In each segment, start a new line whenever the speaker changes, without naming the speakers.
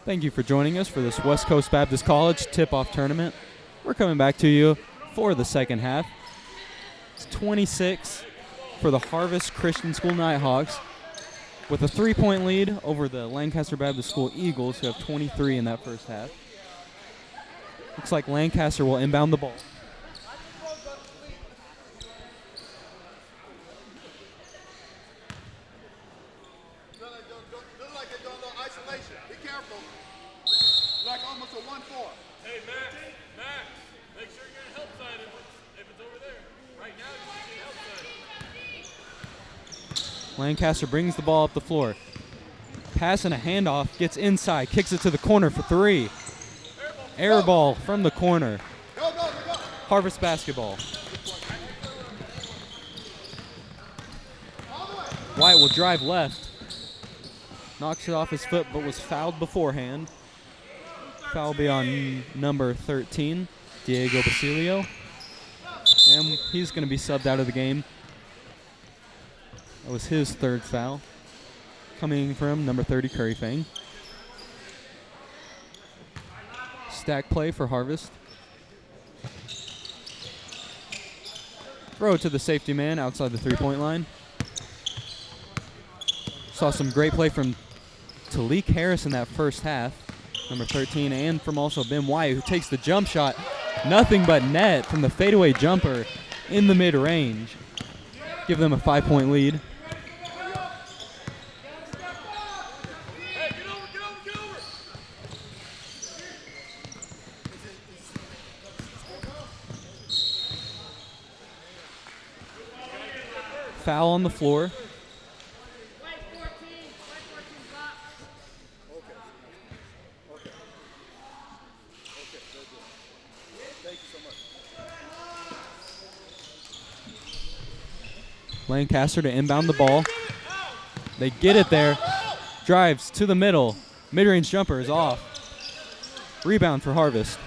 Thank you for joining us for this West Coast Baptist College tip-off tournament. We're coming back to you for the second half. It's 26 for the Harvest Christian School Nighthawks with a 3-point lead over the Lancaster Baptist School Eagles, who have 23 in that first half. Looks like Lancaster will inbound the ball. Lancaster brings the ball up the floor. Pass and a handoff, gets inside, kicks it to the corner for three. Air ball from the corner. Harvest basketball. White will drive left. Knocks it off his foot, but was fouled beforehand. Foul will be on number 13, Diego Basilio. And he's going to be subbed out of the game. That was his third foul, coming from number 30, Curry Fang. Stack play for Harvest. Throw it to the safety man outside the three-point line. Saw some great play from Talik Harris in that first half, number 13, and from also Ben White, who takes the jump shot. Nothing but net from the fadeaway jumper in the mid-range. Give them a 5-point lead. Foul on the floor. Lancaster to inbound the ball. They get it there. Drives to the middle. Mid-range jumper is off. Rebound for Harvest.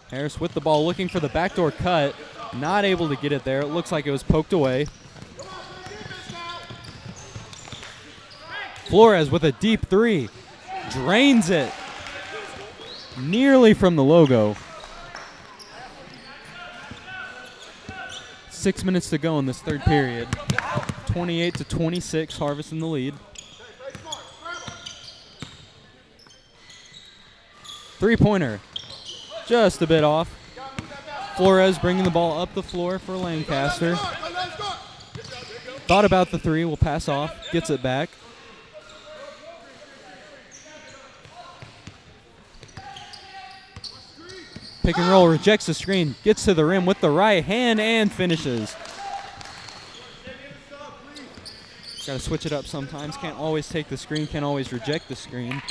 Harris with the ball, looking for the backdoor cut. Not able to get it there. It looks like it was poked away. Flores with a deep three. Drains it. Nearly from the logo. 6 minutes to go in this third period. 28-26, Harvest in the lead. Three-pointer. Just a bit off. Flores bringing the ball up the floor for Lancaster. Thought about the three, will pass off, gets it back. Pick and roll, rejects the screen, gets to the rim with the right hand and finishes. Got to switch it up sometimes. Can't always take the screen, can't always reject the screen.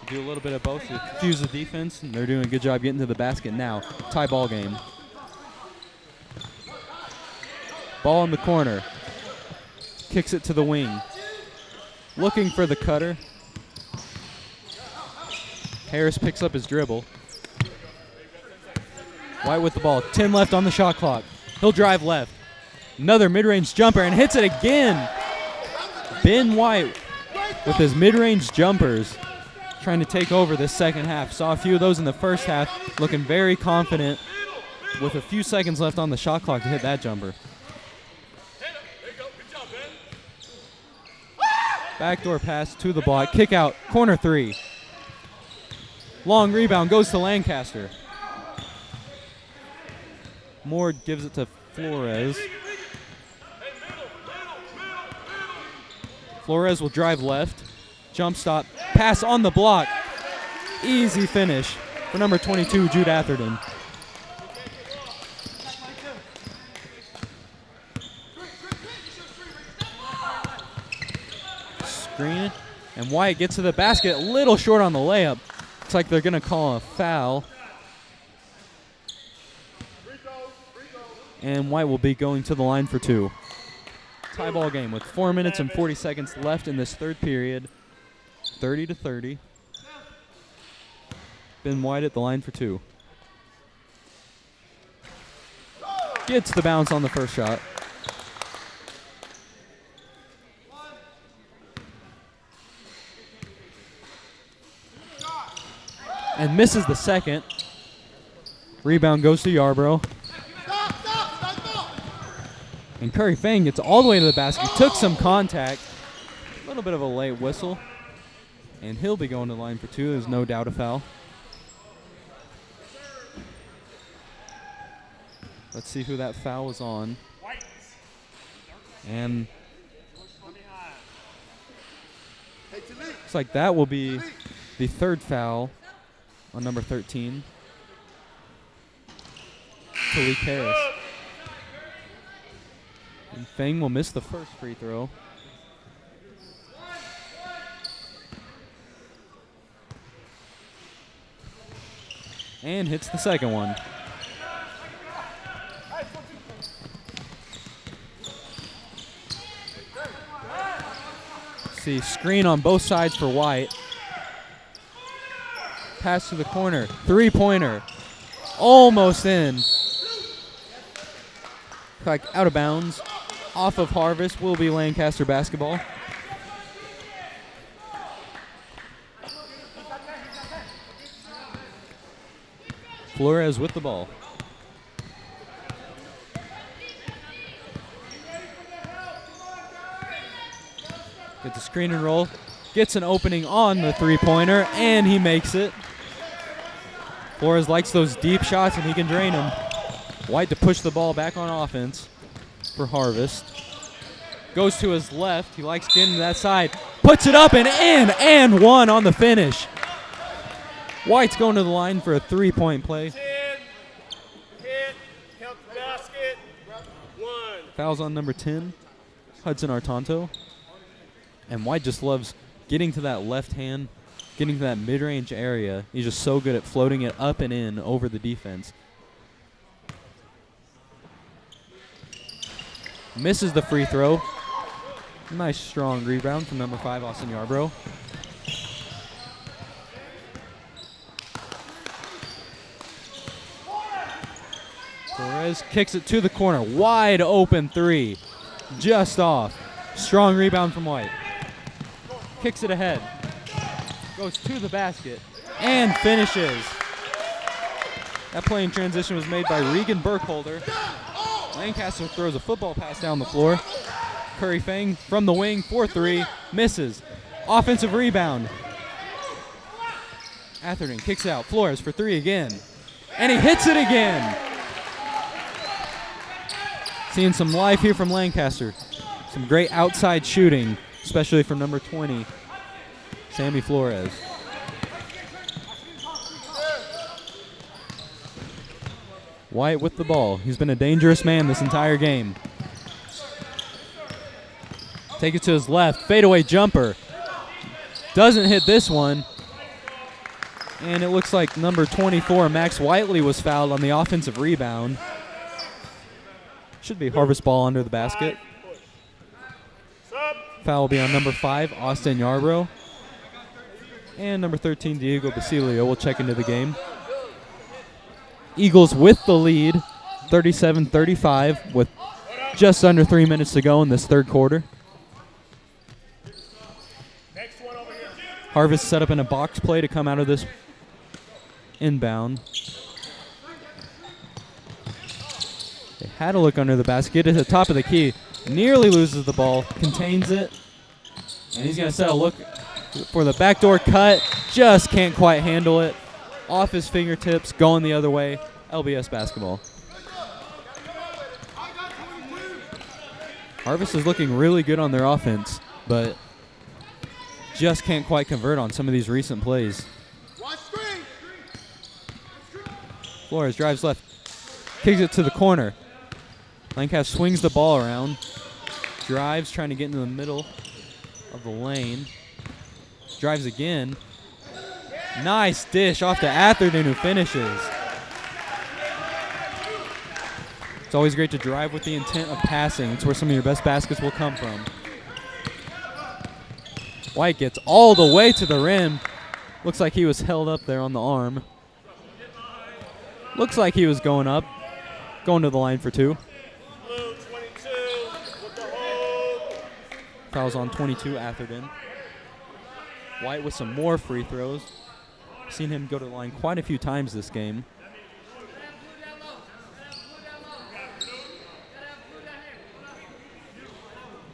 Do a little bit of both to confuse the defense, and they're doing a good job getting to the basket now. Tie ball game. Ball in the corner. Kicks it to the wing. Looking for the cutter. Harris picks up his dribble. White with the ball. 10 left on the shot clock. He'll drive left. Another mid-range jumper and hits it again. Ben White with his mid-range jumpers, trying to take over this second half. Saw a few of those in the first half, looking very confident with a few seconds left on the shot clock to hit that jumper. Backdoor pass to the block, kick out, corner three. Long rebound goes to Lancaster. Moore gives it to Flores. Flores will drive left. Jump stop, pass on the block. Easy finish for number 22, Jude Atherton. Screen, and White gets to the basket, a little short on the layup. Looks like they're gonna call a foul. And White will be going to the line for two. Tie ball game with 4 minutes and 40 seconds left in this third period. 30-30. Ben White at the line for 2. Gets the bounce on the first shot. And misses the second. Rebound goes to Yarborough. And Curry Fang gets all the way to the basket. Took some contact. A little bit of a late whistle. And he'll be going to the line for 2. There's no doubt a foul. Let's see who that foul was on. And looks like that will be the 3rd foul on number 13. Talik Harris. And Fang will miss the first free throw. And hits the second one. See, screen on both sides for White. Pass to the corner. 3-pointer. Almost in. Like out of bounds. Off of Harvest will be Lancaster basketball. Flores with the ball. Gets a screen and roll. Gets an opening on the 3-pointer, and he makes it. Flores likes those deep shots, and he can drain them. White to push the ball back on offense for Harvest. Goes to his left. He likes getting to that side. Puts it up and in, and one on the finish. White's going to the line for a 3-point play.
10, hit, count the basket, 1.
Fouls on number 10, Hudson Artanto. And White just loves getting to that left hand, getting to that mid-range area. He's just so good at floating it up and in over the defense. Misses the free throw. Nice strong rebound from number 5, Austin Yarborough. Flores kicks it to the corner. Wide open 3. Just off. Strong rebound from White. Kicks it ahead. Goes to the basket. And finishes. That play in transition was made by Regan Burkholder. Lancaster throws a football pass down the floor. Curry Fang from the wing for 3. Misses. Offensive rebound. Atherton kicks out. Flores for 3 again. And he hits it again. Seeing some life here from Lancaster. Some great outside shooting, especially from number 20, Sammy Flores. White with the ball. He's been a dangerous man this entire game. Take it to his left. Fadeaway jumper. Doesn't hit this one. And it looks like number 24, Max Whiteley, was fouled on the offensive rebound. Should be Harvest ball under the basket. Foul will be on number 5, Austin Yarborough. And number 13, Diego Basilio, will check into the game. Eagles with the lead, 37-35, with just under 3 minutes to go in this third quarter. Harvest set up in a box play to come out of this inbound. They had a look under the basket at the top of the key. Nearly loses the ball, contains it. And he's going to set a look for the backdoor cut. Just can't quite handle it. Off his fingertips, going the other way. LBS basketball. Harvest is looking really good on their offense, but just can't quite convert on some of these recent plays. Flores drives left, kicks it to the corner. Lancaster swings the ball around, drives, trying to get into the middle of the lane. Drives again. Nice dish off to Atherton, who finishes. It's always great to drive with the intent of passing. It's where some of your best baskets will come from. White gets all the way to the rim. Looks like he was held up there on the arm. Looks like he was going up, going to the line for 2.
Blue 22 with the hold.
Fouls on 22, Atherton. White with some more free throws. Seen him go to the line quite a few times this game.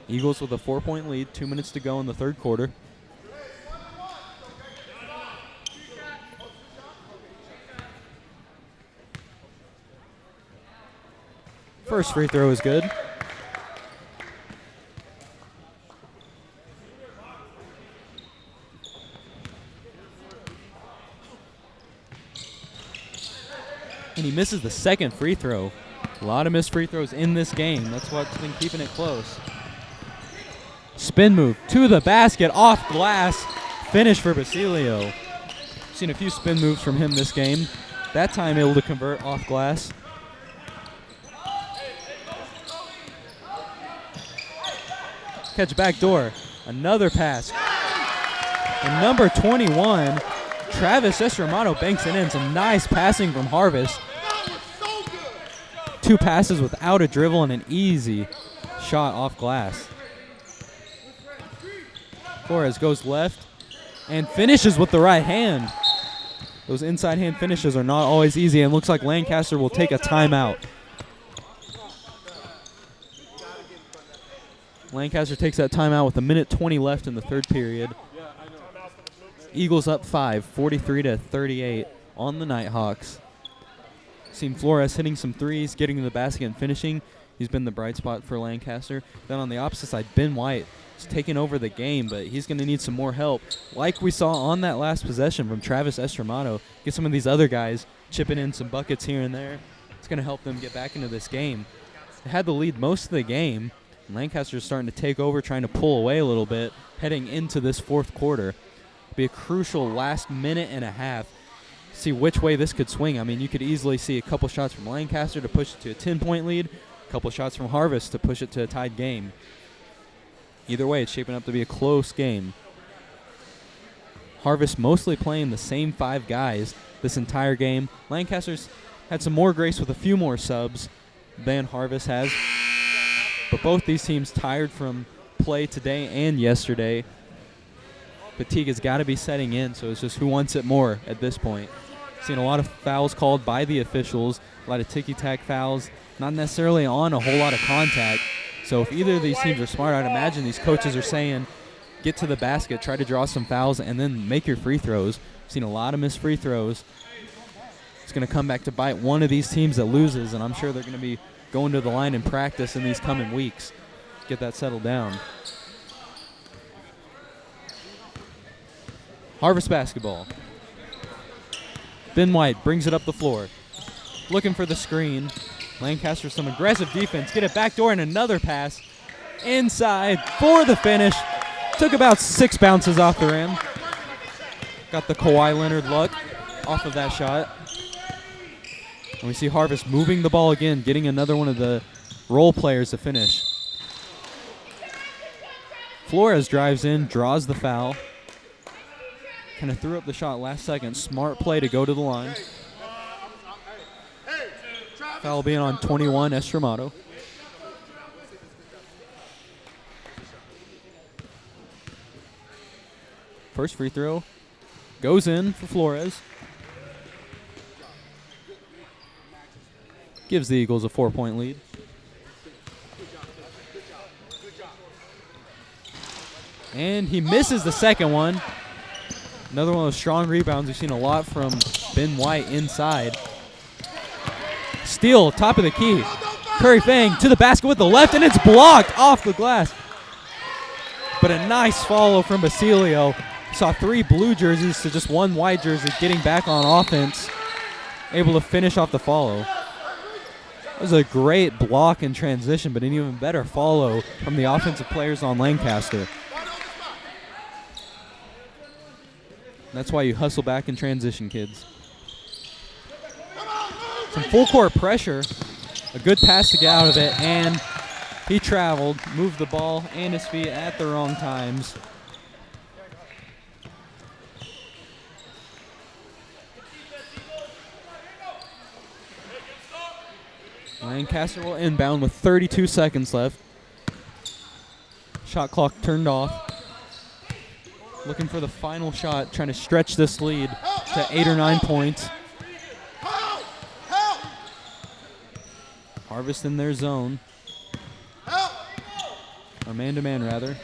Eagles with a 4-point lead, 2 minutes to go in the third quarter. First free throw is good. And he misses the second free throw. A lot of missed free throws in this game. That's what's been keeping it close. Spin move to the basket, off glass. Finish for Basilio. Seen a few spin moves from him this game. That time able to convert off glass. Catch back door. Another pass. And number 21, Travis Estramato banks it in. Some nice passing from Harvest. 2 passes without a dribble and an easy shot off glass. Flores goes left and finishes with the right hand. Those inside hand finishes are not always easy, and looks like Lancaster will take a timeout. Lancaster takes that timeout with 1:20 left in the third period. Eagles up 5, 43-38 on the Nighthawks. Seen Flores hitting some threes, getting to the basket and finishing. He's been the bright spot for Lancaster. Then on the opposite side, Ben White is taking over the game, but he's going to need some more help. Like we saw on that last possession from Travis Estramato, get some of these other guys chipping in some buckets here and there. It's going to help them get back into this game. They had the lead most of the game. Lancaster's starting to take over, trying to pull away a little bit, heading into this fourth quarter. It'll be a crucial last minute and a half. See which way this could swing. I mean, you could easily see a couple shots from Lancaster to push it to a 10-point lead, a couple shots from Harvest to push it to a tied game. Either way, it's shaping up to be a close game. Harvest mostly playing the same 5 guys this entire game. Lancaster's had some more grace with a few more subs than Harvest has. But both these teams tired from play today and yesterday. Fatigue has got to be setting in, so it's just who wants it more at this point. Seen a lot of fouls called by the officials, a lot of ticky-tack fouls, not necessarily on a whole lot of contact. So if either of these teams are smart, I'd imagine these coaches are saying, get to the basket, try to draw some fouls, and then make your free throws. Seen a lot of missed free throws. It's going to come back to bite one of these teams that loses, and I'm sure they're going to be going to the line in practice in these coming weeks. Get that settled down. Harvest basketball. Ben White brings it up the floor. Looking for the screen. Lancaster some aggressive defense. Get it back door and another pass. Inside for the finish. Took about 6 bounces off the rim. Got the Kawhi Leonard look off of that shot. And we see Harvest moving the ball again, getting another one of the role players to finish. Flores drives in, draws the foul. Kind of threw up the shot last second. Smart play to go to the line. Foul being on 21, Estramato. First free throw goes in for Flores. Gives the Eagles a 4-point lead. And he misses the second one. Another one of those strong rebounds. We've seen a lot from Ben White inside. Steal, top of the key. Curry Fang to the basket with the left, and it's blocked off the glass. But a nice follow from Basilio. Saw 3 blue jerseys to just 1 white jersey getting back on offense. Able to finish off the follow. It was a great block in transition, but an even better follow from the offensive players on Lancaster. That's why you hustle back in transition, kids. Some full court pressure. A good pass to get out of it, and he traveled, moved the ball and his feet at the wrong times. Lancaster will inbound with 32 seconds left. Shot clock turned off. Looking for the final shot, trying to stretch this lead to 8 or 9 points. Harvest in their zone. Or man-to-man, rather.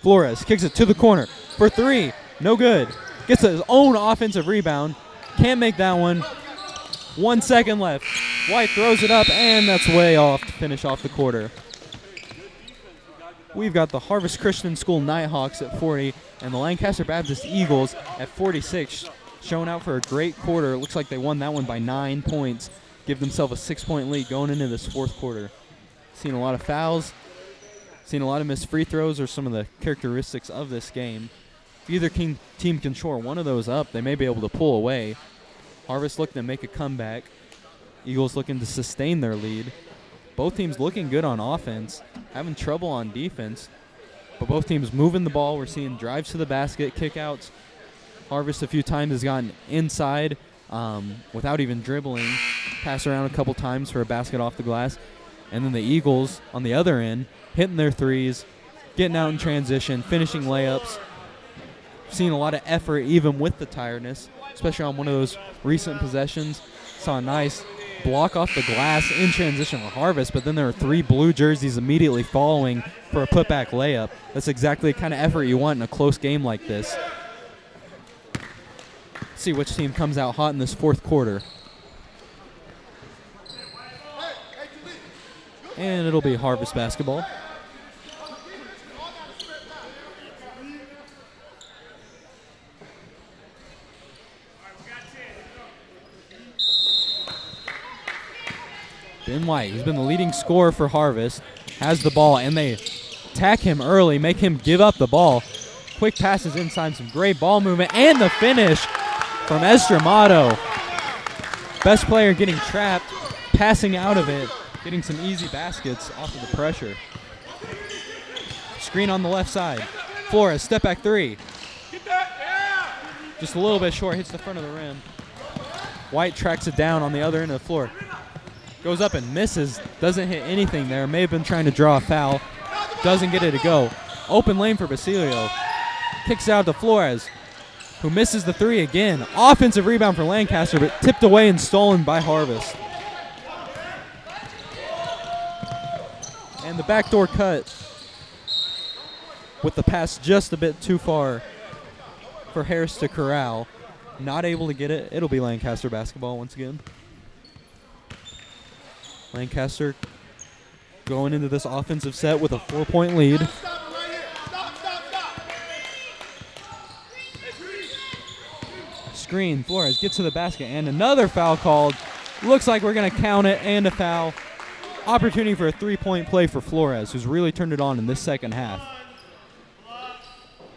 Flores kicks it to the corner for 3. No good. Gets his own offensive rebound. Can't make that one. 1 second left. White throws it up, and that's way off to finish off the quarter. We've got the Harvest Christian School Nighthawks at 40 and the Lancaster Baptist Eagles at 46. Showing out for a great quarter. It looks like they won that one by 9 points. Give themselves a 6-point lead going into this fourth quarter. Seen a lot of fouls. Seen a lot of missed free throws, or some of the characteristics of this game. If either team can shore one of those up, they may be able to pull away. Harvest looking to make a comeback. Eagles looking to sustain their lead. Both teams looking good on offense, having trouble on defense. But both teams moving the ball. We're seeing drives to the basket, kickouts. Harvest a few times has gotten inside without even dribbling. Pass around a couple times for a basket off the glass. And then the Eagles on the other end, hitting their threes, getting out in transition, finishing layups. Seen a lot of effort even with the tiredness, especially on one of those recent possessions. Saw a nice block off the glass in transition for Harvest, but then there are 3 blue jerseys immediately following for a putback layup. That's exactly the kind of effort you want in a close game like this. See which team comes out hot in this fourth quarter. And it'll be Harvest basketball. Ben White, who's been the leading scorer for Harvest, has the ball, and they attack him early, make him give up the ball. Quick passes inside, some great ball movement, and the finish from Estramato. Best player getting trapped, passing out of it, getting some easy baskets off of the pressure. Screen on the left side. Flores, step back 3. Just a little bit short, hits the front of the rim. White tracks it down on the other end of the floor. Goes up and misses, doesn't hit anything there. May have been trying to draw a foul. Doesn't get it to go. Open lane for Basilio. Kicks out to Flores, who misses the 3 again. Offensive rebound for Lancaster, but tipped away and stolen by Harvest. And the backdoor cut with the pass just a bit too far for Harris to corral. Not able to get it. It'll be Lancaster basketball once again. Lancaster going into this offensive set with a 4-point lead. Screen, Flores gets to the basket, and another foul called. Looks like we're going to count it, and a foul. Opportunity for a 3-point play for Flores, who's really turned it on in this second half.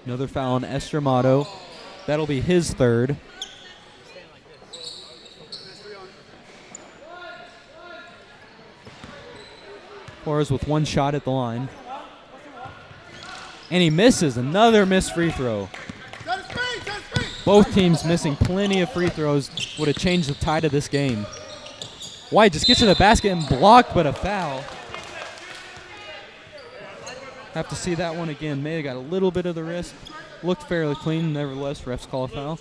Another foul on Estramato. That'll be his 3rd. Flores with 1 shot at the line. And he misses. Another missed free throw. Both teams missing plenty of free throws. Would have changed the tide of this game. White just gets to the basket and blocked, but a foul. Have to see that one again. May have got a little bit of the wrist. Looked fairly clean. Nevertheless, refs call a foul.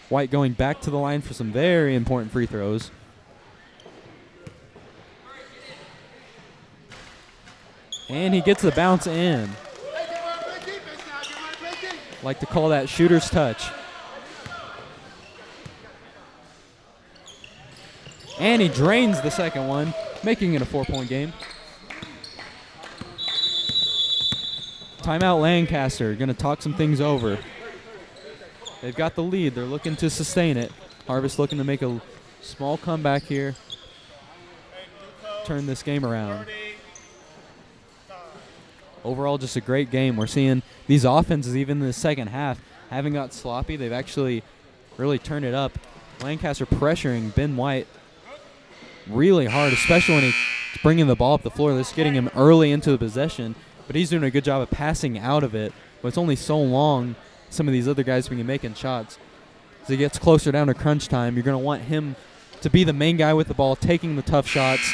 White going back to the line for some very important free throws. And he gets the bounce in. Like to call that shooter's touch. And he drains the second one, making it a 4-point game. Timeout Lancaster, going to talk some things over. They've got the lead. They're looking to sustain it. Harvest looking to make a small comeback here. Turn this game around. Overall, just a great game. We're seeing these offenses, even in the second half, haven't got sloppy. They've actually really turned it up. Lancaster pressuring Ben White really hard, especially when he's bringing the ball up the floor. This is getting him early into the possession, but he's doing a good job of passing out of it, but it's only so long some of these other guys can be making shots. As it gets closer down to crunch time, you're going to want him to be the main guy with the ball, taking the tough shots,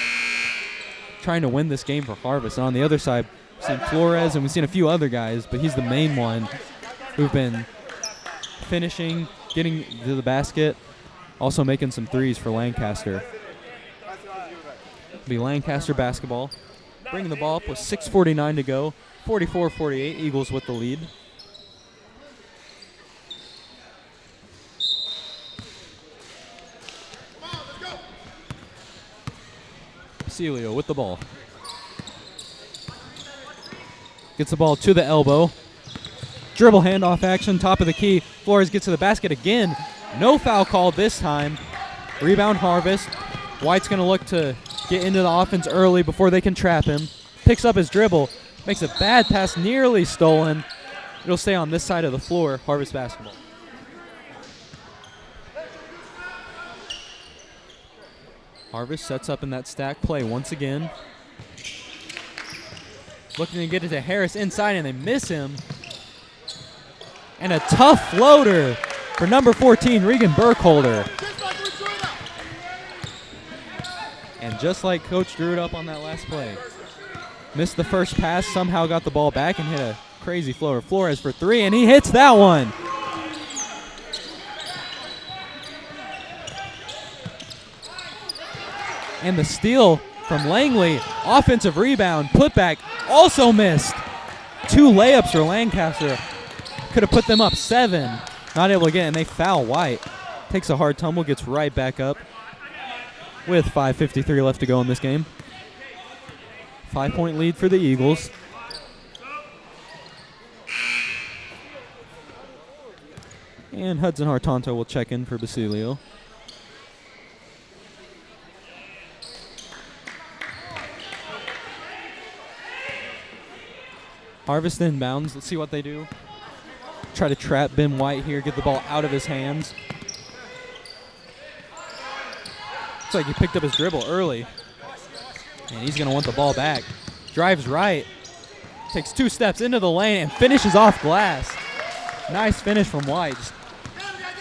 trying to win this game for Harvest. And on the other side, we've seen Flores and we've seen a few other guys, but he's the main one who've been finishing, getting to the basket, also making some threes for Lancaster. It'll be Lancaster basketball. Bringing the ball up with 6:49 to go. 44-48, Eagles with the lead. Celio with the ball. Gets the ball to the elbow. Dribble handoff action, top of the key. Flores gets to the basket again. No foul called this time. Rebound Harvest. White's going to look to get into the offense early before they can trap him. Picks up his dribble. Makes a bad pass, nearly stolen. It'll stay on this side of the floor, Harvest basketball. Harvest sets up in that stack play once again. Looking to get it to Harris inside, and they miss him. And a tough floater for number 14, Regan Burkholder. And just like Coach drew it up on that last play. Missed the first pass, somehow got the ball back and hit a crazy floater. Flores for three, and he hits that one. And the steal from Langley, offensive rebound, putback, also missed. 2 layups for Lancaster. Could have put them up 7. Not able to get it, and they foul White. Takes a hard tumble, gets right back up with 5:53 left to go in this game. 5-point lead for the Eagles. And Hudson Hartanto will check in for Basilio. Harvest inbounds. Let's see what they do. Try to trap Ben White here, get the ball out of his hands. Looks like he picked up his dribble early. And he's going to want the ball back. Drives right. Takes 2 steps into the lane and finishes off glass. Nice finish from White. Just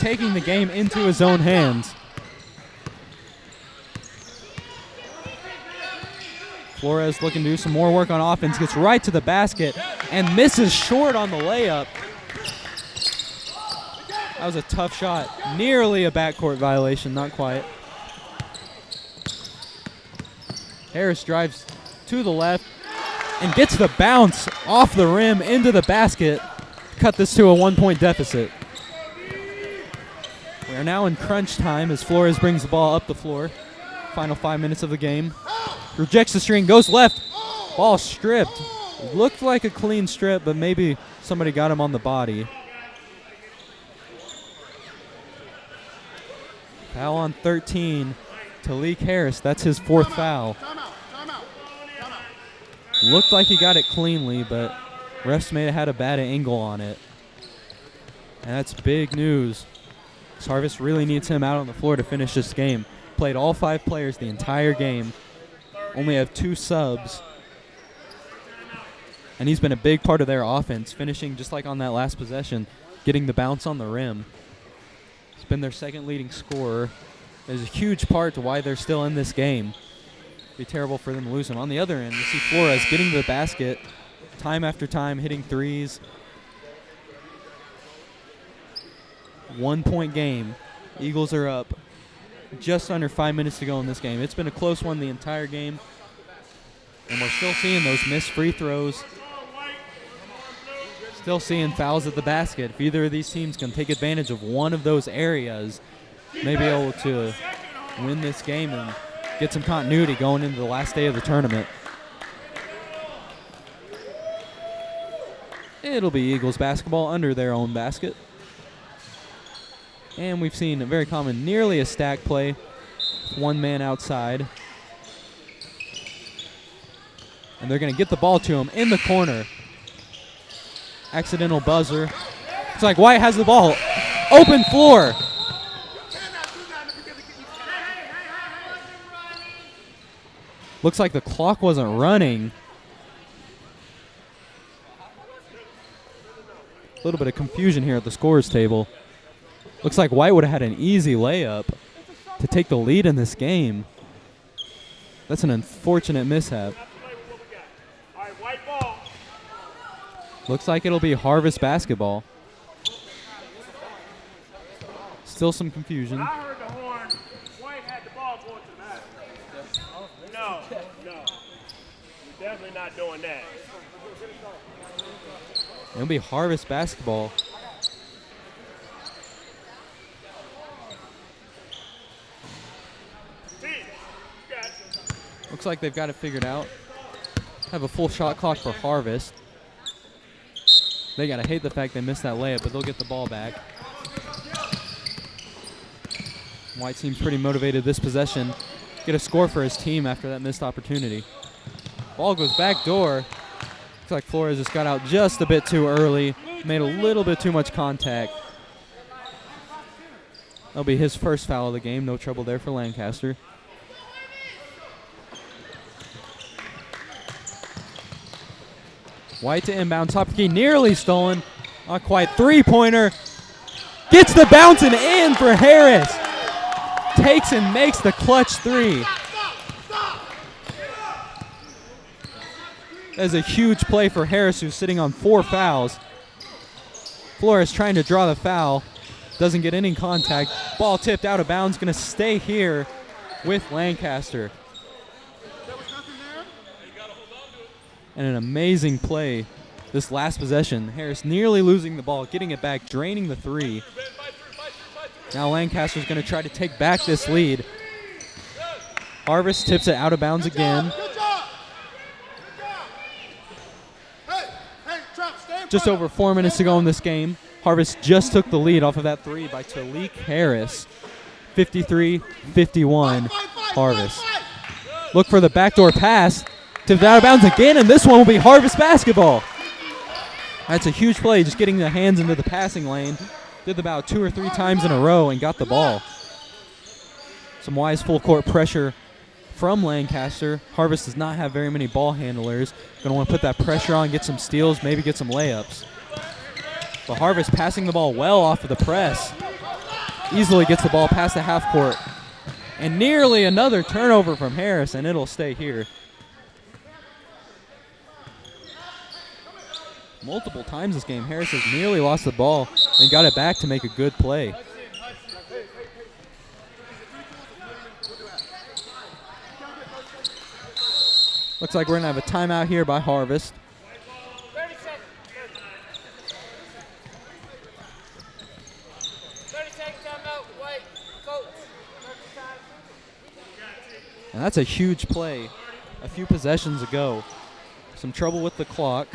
taking the game into his own hands. Flores looking to do some more work on offense. Gets right to the basket and misses short on the layup. That was a tough shot. Nearly a backcourt violation, not quite. Harris drives to the left and gets the bounce off the rim into the basket. Cut this to a 1-point deficit. We are now in crunch time as Flores brings the ball up the floor. Final 5 minutes of the game. Rejects the screen, goes left. Ball stripped. Looked like a clean strip, but maybe somebody got him on the body. Foul on 13. Talik Harris, that's his 4th foul. Looked like he got it cleanly, but refs may have had a bad angle on it. And that's big news. Harvest really needs him out on the floor to finish this game. Played all 5 players the entire game. Only have 2 subs. And he's been a big part of their offense, finishing just like on that last possession, getting the bounce on the rim. He's been their 2nd leading scorer. There's a huge part to why they're still in this game. It'd be terrible for them to lose him. On the other end, you see Flores getting to the basket time after time, hitting threes. 1-point game. Eagles are up. Just under 5 minutes to go in this game. It's been a close one the entire game. And we're still seeing those missed free throws. Still seeing fouls at the basket. If either of these teams can take advantage of one of those areas, may be able to win this game and get some continuity going into the last day of the tournament. It'll be Eagles basketball under their own basket. And we've seen a very common, nearly a stack play. 1 man outside. And they're going to get the ball to him in the corner. Accidental buzzer. It's like White has the ball. Open floor. Looks like the clock wasn't running. A little bit of confusion here at the scores table. Looks like White would have had an easy layup to take the lead in this game. That's an unfortunate mishap.
All right, White ball.
Looks like it'll be Harvest basketball. Still some confusion.
When I heard the horn, White had the ball going to the basket. No. We're definitely not doing that.
It'll be Harvest basketball. Looks like they've got it figured out. Have a full shot clock for Harvest. They gotta hate the fact they missed that layup, but they'll get the ball back. White seems pretty motivated this possession. Get a score for his team after that missed opportunity. Ball goes back door. Looks like Flores just got out just a bit too early. Made a little bit too much contact. That'll be his first foul of the game. No trouble there for Lancaster. White to inbound, top of the key, nearly stolen. Not quite. Three-pointer. Gets the bouncing in for Harris. Takes and makes the clutch three. That is a huge play for Harris, who's sitting on 4 fouls. Flores trying to draw the foul. Doesn't get any contact. Ball tipped out of bounds. Going to stay here with Lancaster. And an amazing play this last possession. Harris nearly losing the ball, getting it back, draining the three. Now Lancaster's going to try to take back this lead. Harvest tips it out of bounds again. Just over 4 minutes to go in this game. Harvest just took the lead off of that three by Talik Harris. 53-51 Harvest. Look for the backdoor pass. Tipped out of bounds again, and this one will be Harvest basketball. That's a huge play, just getting the hands into the passing lane. Did about 2 or 3 times in a row and got the ball. Some wise full court pressure from Lancaster. Harvest does not have very many ball handlers. Going to want to put that pressure on, get some steals, maybe get some layups. But Harvest passing the ball well off of the press. Easily gets the ball past the half court. And nearly another turnover from Harris, and it'll stay here. Multiple times this game, Harris has nearly lost the ball and got it back to make a good play. Looks like we're going to have a timeout here by Harvest.
30 seconds. 30 seconds timeout, White, coach.
And that's a huge play a few possessions ago. Some trouble with the clock.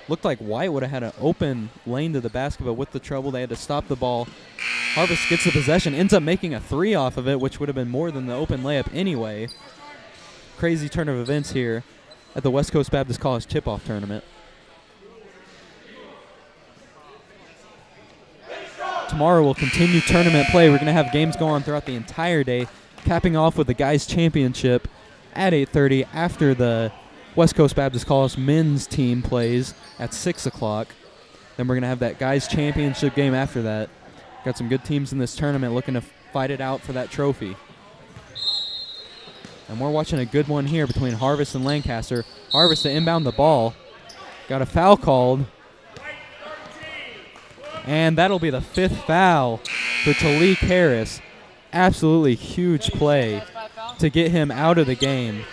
Looked like White would have had an open lane to the basket, but with the trouble, they had to stop the ball. Harvest gets the possession, ends up making a three off of it, which would have been more than the open layup anyway. Crazy turn of events here at the West Coast Baptist College tip-off tournament. Tomorrow we'll continue tournament play. We're going to have games go on throughout the entire day, capping off with the guys' championship at 8:30 after the West Coast Baptist College men's team plays at 6 o'clock. Then we're going to have that guys' championship game after that. Got some good teams in this tournament looking to fight it out for that trophy. And we're watching a good one here between Harvest and Lancaster. Harvest to inbound the ball. Got a foul called. And that'll be the 5th foul for Talik Harris. Absolutely huge play to get him out of the game.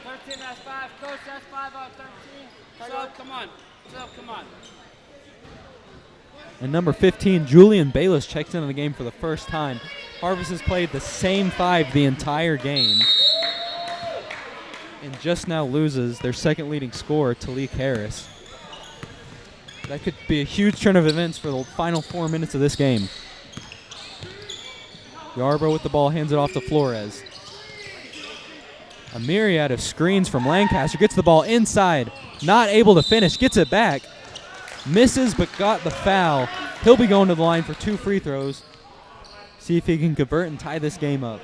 13, that's 5. Coach, that's 5 out of 13. Sub, come on. Sub, come on.
And number 15, Julian Bayless, checks into the game for the first time. Harvest has played the same 5 the entire game. And just now loses their second leading scorer, Talik Harris. That could be a huge turn of events for the final 4 minutes of this game. Yarbrough with the ball, hands it off to Flores. A myriad of screens from Lancaster. Gets the ball inside. Not able to finish. Gets it back. Misses but got the foul. He'll be going to the line for 2 free throws. See if he can convert and tie this game up.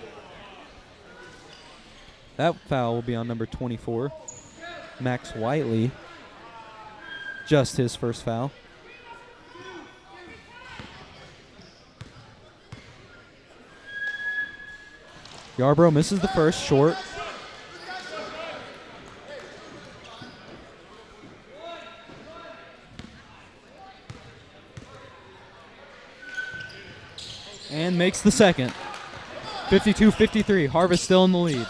That foul will be on number 24, Max Whiteley. just his first foul. Yarborough misses the first, short. And makes the second. 52-53, Harvest still in the lead.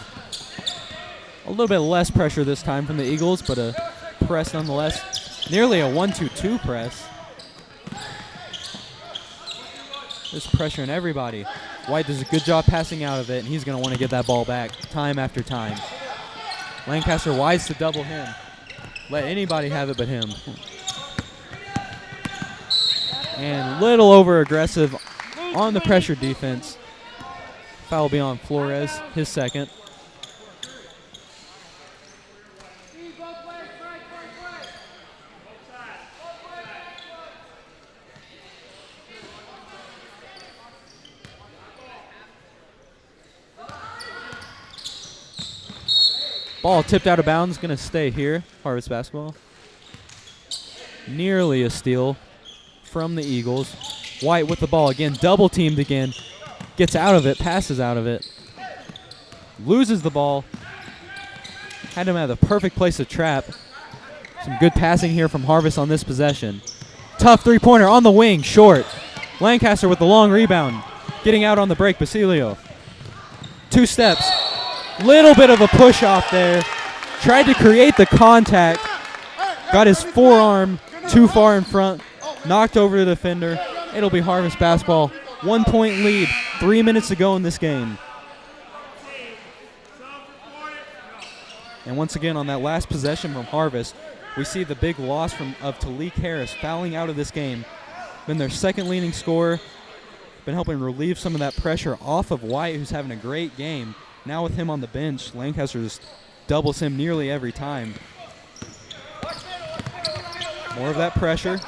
A little bit less pressure this time from the Eagles, but a press nonetheless. Nearly a 1-2-2 press. Just pressuring everybody. White does a good job passing out of it, and he's going to want to get that ball back time after time. Lancaster wise to double him. Let anybody have it but him. And little over-aggressive on the pressure defense. Foul will be on Flores, his second. Ball tipped out of bounds, going to stay here. Harvest basketball. Nearly a steal from the Eagles. White with the ball again, double teamed again. Gets out of it, passes out of it. Loses the ball. Had him at the perfect place to trap. Some good passing here from Harvest on this possession. Tough three-pointer on the wing, short. Lancaster with the long rebound. Getting out on the break, Basilio. 2 steps. Little bit of a push off there. Tried to create the contact. Got his forearm too far in front. Knocked over the defender. It'll be Harvest basketball. 1 point lead. 3 minutes to go in this game. And once again on that last possession from Harvest, we see the big loss of Talik Harris fouling out of this game. Been their second leading scorer. Been helping relieve some of that pressure off of White, who's having a great game. Now with him on the bench, Lancaster just doubles him nearly every time. More of that pressure.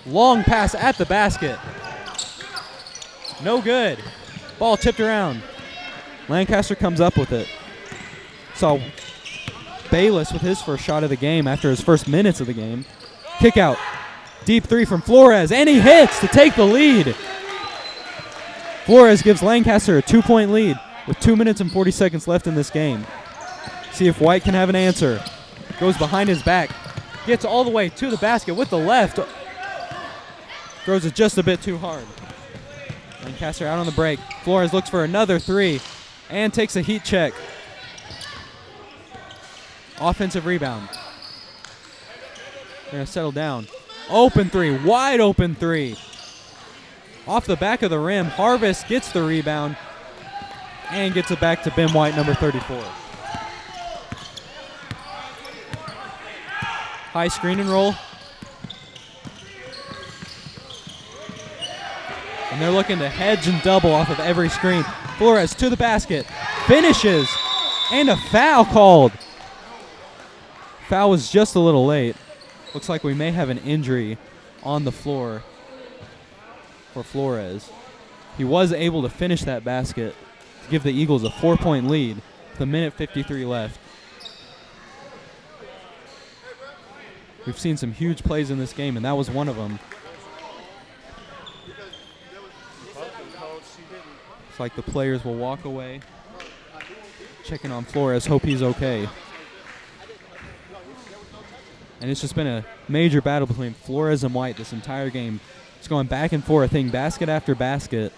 Long pass at the basket. No good. Ball tipped around. Lancaster comes up with it. Saw Bayless with his first shot of the game after his first minutes of the game. Kick out. Deep three from Flores, and he hits to take the lead. Flores gives Lancaster a 2-point lead with 2 minutes and 40 seconds left in this game. See if White can have an answer. Goes behind his back. Gets all the way to the basket with the left. Throws it just a bit too hard. Lancaster out on the break. Flores looks for another three and takes a heat check. Offensive rebound. They're going to settle down. Open three, wide open three. Off the back of the rim, Harvest gets the rebound and gets it back to Ben White, number 34. High screen and roll. And they're looking to hedge and double off of every screen. Flores to the basket, finishes, and a foul called. Foul was just a little late. Looks like we may have an injury on the floor for Flores. He was able to finish that basket to give the Eagles a 4-point lead with 1:53 left. We've seen some huge plays in this game, and that was one of them. It's like the players will walk away, checking on Flores, hope he's okay. And it's just been a major battle between Flores and White this entire game. It's going back and forth, hitting basket after basket.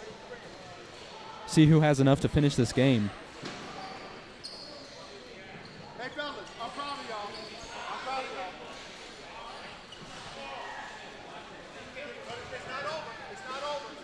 See who has enough to finish this game.
Hey, fellas, I'm proud of y'all. I'm proud of y'all. But it's not over. It's not over.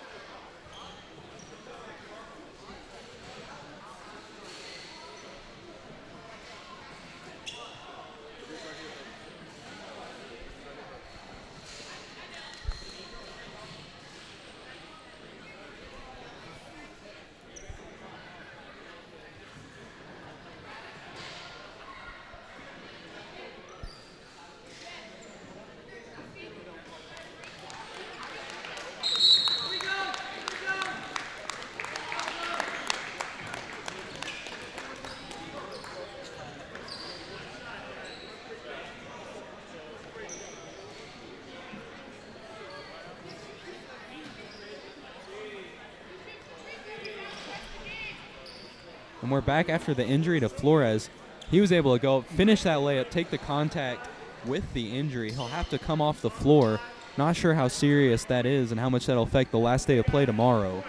And we're back after the injury to Flores. He was able to go finish that layup, take the contact with the injury. He'll have to come off the floor. Not sure how serious that is and how much that'll affect the last day of play tomorrow.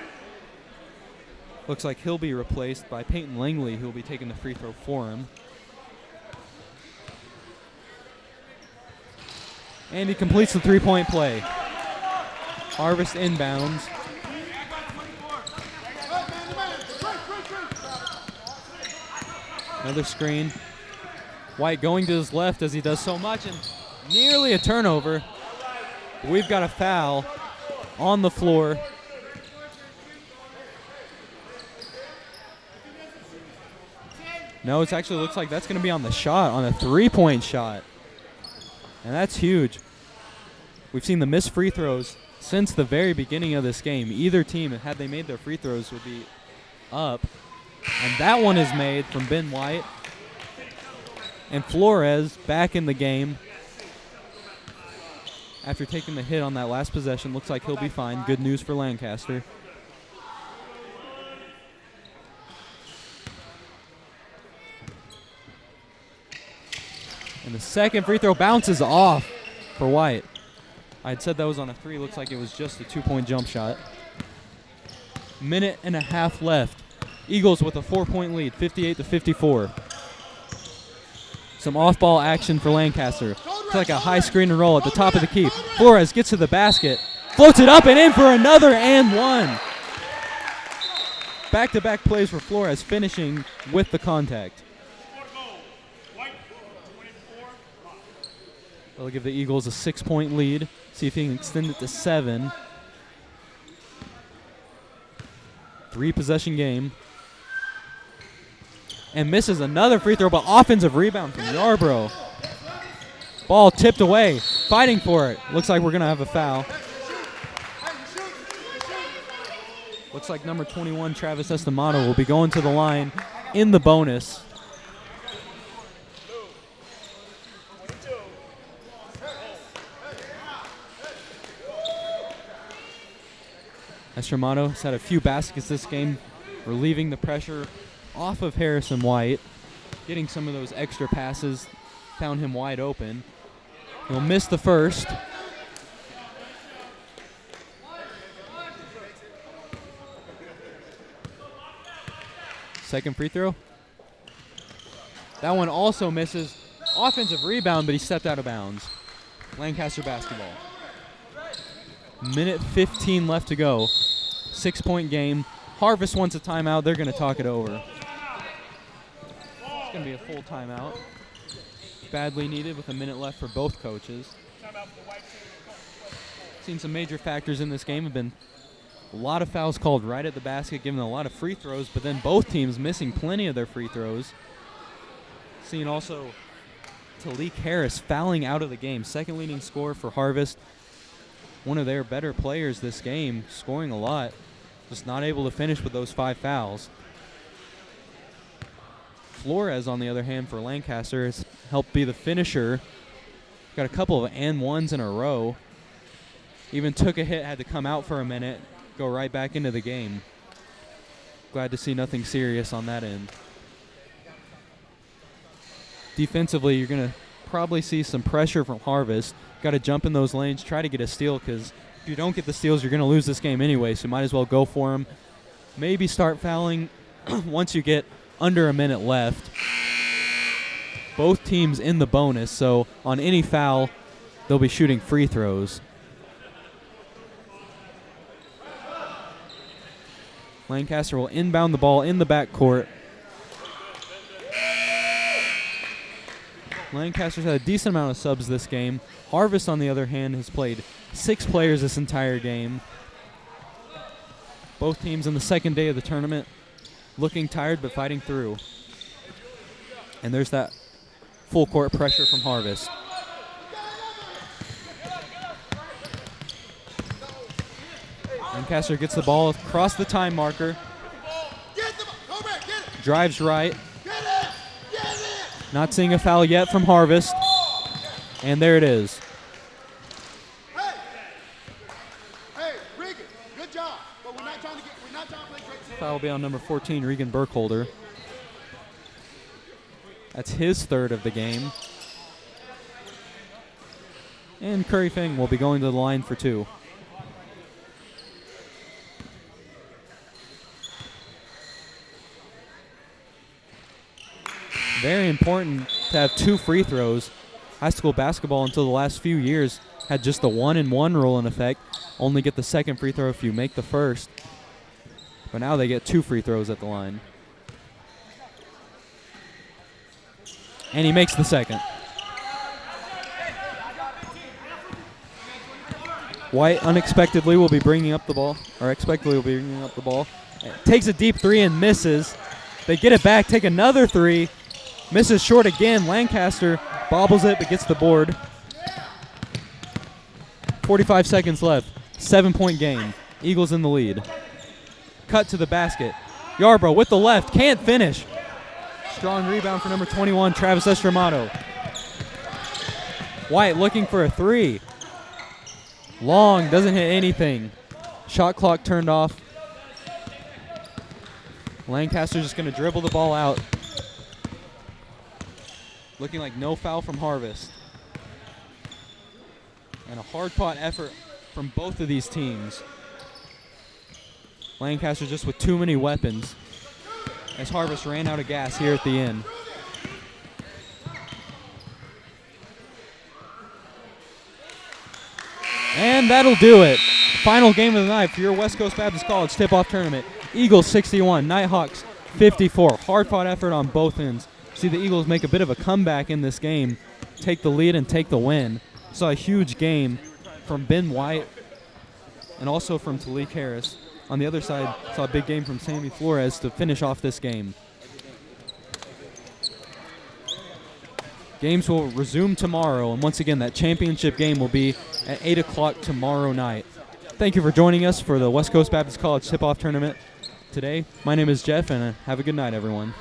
Looks like he'll be replaced by Peyton Langley, who will be taking the free throw for him. And he completes the three-point play. Harvest inbounds. Another screen. White going to his left as he does so much, and nearly a turnover. We've got a foul on the floor. No, it actually looks like that's going to be on the shot, on a three-point shot. And that's huge. We've seen the missed free throws since the very beginning of this game. Either team, had they made their free throws, would be up. And that one is made from Ben White. And Flores back in the game. After taking the hit on that last possession, looks like he'll be fine. Good news for Lancaster. And the second free throw bounces off for White. I had said that was on a three. Looks like it was just a two-point jump shot. Minute and a half left. Eagles with a 4-point lead, 58-54. Some off-ball action for Lancaster. It's like a high screen and roll at the top of the key. Flores gets to the basket, floats it up and in for another and one. Back-to-back plays for Flores, finishing with the contact. They'll give the Eagles a 6-point lead. See if he can extend it to 7. 3-possession game. And misses another free throw, but offensive rebound from Yarbrough. Ball tipped away, fighting for it. Looks like we're going to have a foul. Looks like number 21, Travis Estamato, will be going to the line in the bonus. Estamato has had a few baskets this game, relieving the pressure off of Harrison White, getting some of those extra passes, found him wide open. He'll miss the first. Second free throw. That one also misses. Offensive rebound, but he stepped out of bounds. Lancaster basketball. Minute 15 left to go. 6-point game. Harvest wants a timeout. They're going to talk it over. It's going to be a full timeout. Badly needed with a minute left for both coaches. Seen some major factors in this game. Have been a lot of fouls called right at the basket, giving a lot of free throws, but then both teams missing plenty of their free throws. Seen also Talik Harris fouling out of the game. Second leading scorer for Harvest. One of their better players this game, scoring a lot. Just not able to finish with those 5 fouls. Flores, on the other hand, for Lancaster, has helped be the finisher. Got a couple of and ones in a row. Even took a hit, had to come out for a minute, go right back into the game. Glad to see nothing serious on that end. Defensively, you're going to probably see some pressure from Harvest. Got to jump in those lanes, try to get a steal, because if you don't get the steals, you're going to lose this game anyway, so you might as well go for them. Maybe start fouling once you get under a minute left. Both teams in the bonus, so on any foul, they'll be shooting free throws. Lancaster will inbound the ball in the backcourt. Lancaster's had a decent amount of subs this game. Harvest, on the other hand, has played 6 players this entire game. Both teams in the second day of the tournament looking tired but fighting through. And there's that full court pressure from Harvest. Lancaster gets the ball across the time marker. Drives right. Not seeing a foul yet from Harvest. And there it is.
Hey, Regan, good job. But we're not trying to play great.
Foul will be on number 14, Regan Burkholder. That's his third of the game. And Curry Feng will be going to the line for 2. Very important to have 2 free throws. High school basketball until the last few years had just the 1-and-1 rule in effect. Only get the second free throw if you make the first. But now they get 2 free throws at the line. And he makes the second. White unexpectedly will be bringing up the ball, or expectedly will be bringing up the ball. Takes a deep 3 and misses. They get it back, take another 3. Misses short again. Lancaster bobbles it but gets the board. 45 seconds left. 7-point game. Eagles in the lead. Cut to the basket. Yarbrough with the left. Can't finish. Strong rebound for number 21, Travis Estramato. White looking for a 3. Long, doesn't hit anything. Shot clock turned off. Lancaster's just going to dribble the ball out. Looking like no foul from Harvest. And a hard-fought effort from both of these teams. Lancaster just with too many weapons as Harvest ran out of gas here at the end. And that'll do it. Final game of the night for your West Coast Baptist College tip-off tournament. Eagles 61, Nighthawks 54. Hard-fought effort on both ends. See the Eagles make a bit of a comeback in this game, take the lead and take the win. Saw a huge game from Ben White and also from Talik Harris. On the other side, saw a big game from Sammy Flores to finish off this game. Games will resume tomorrow, and once again, that championship game will be at 8 o'clock tomorrow night. Thank you for joining us for the West Coast Baptist College tip-off tournament today. My name is Jeff, and have a good night, everyone.